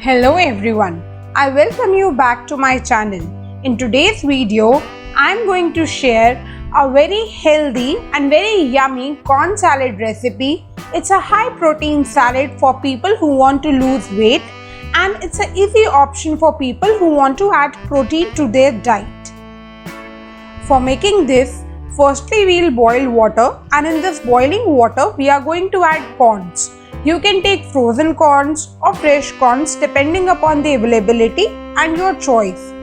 Hello everyone, I welcome you back to my channel. In today's video, I am going to share a very healthy and very yummy corn salad recipe. It's a high protein salad for people who want to lose weight, and it's an easy option for people who want to add protein to their diet. For making this, firstly we'll boil water, and in this boiling water we are going to add corns. You can take frozen corns or fresh corns depending upon the availability and your choice.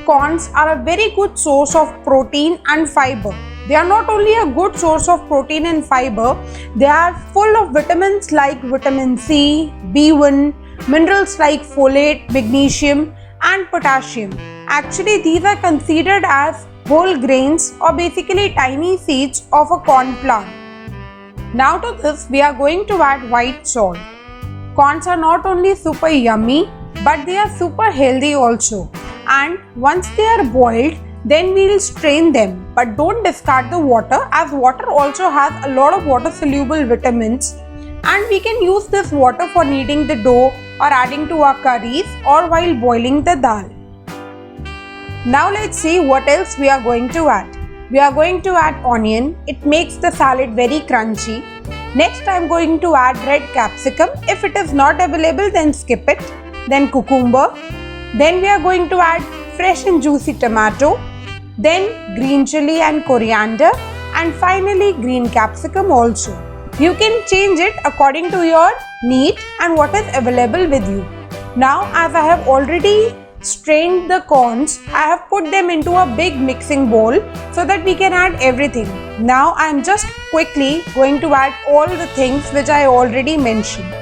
Corns are a very good source of protein and fiber. They are not only a good source of protein and fiber, they are full of vitamins like vitamin C, B1, minerals like folate, magnesium and potassium. Actually, these are considered as whole grains or basically tiny seeds of a corn plant. Now to this we are going to add white salt. Corns are not only super yummy but they are super healthy also, and once they are boiled then we will strain them, but don't discard the water as water also has a lot of water soluble vitamins, and we can use this water for kneading the dough or adding to our curries or while boiling the dal. Now let's see what else we are going to add. We are going to add onion. It makes the salad very crunchy. Next I am going to add red capsicum. If it is not available then skip it. Then cucumber. Then we are going to add fresh and juicy tomato. Then green chili and coriander. And finally green capsicum also. You can change it according to your need and what is available with you. Now as I have already strained the corns, I have put them into a big mixing bowl so that we can add everything. Now I am just quickly going to add all the things which I already mentioned.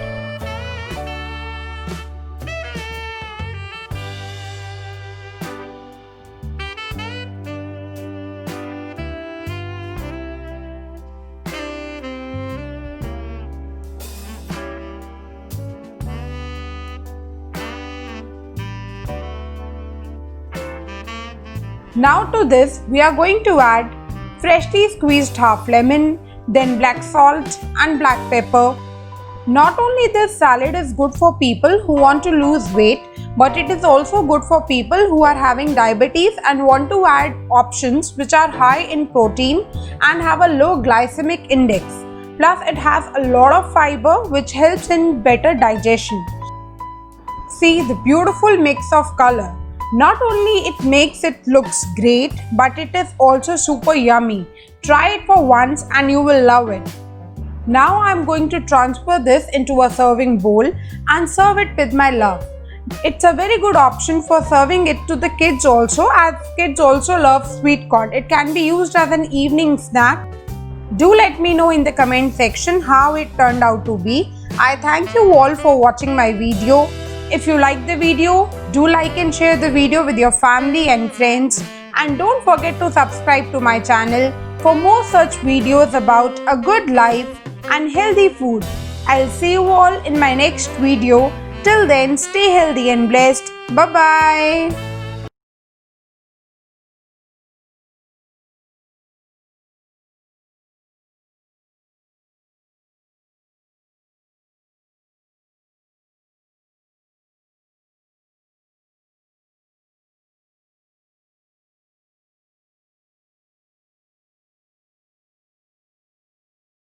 Now to this we are going to add freshly squeezed half lemon, then black salt and black pepper. Not only this salad is good for people who want to lose weight, but it is also good for people who are having diabetes and want to add options which are high in protein and have a low glycemic index. Plus it has a lot of fiber which helps in better digestion. See the beautiful mix of color. Not only it makes it looks great, but it is also super yummy. Try it for once and you will love it. Now I am going to transfer this into a serving bowl and serve it with my love. It's a very good option for serving it to the kids also, as kids also love sweet corn. It can be used as an evening snack. Do let me know in the comment section how it turned out to be. I thank you all for watching my video. If you like the video, do like and share the video with your family and friends, and don't forget to subscribe to my channel for more such videos about a good life and healthy food. I'll see you all in my next video. Till then, stay healthy and blessed. Bye bye.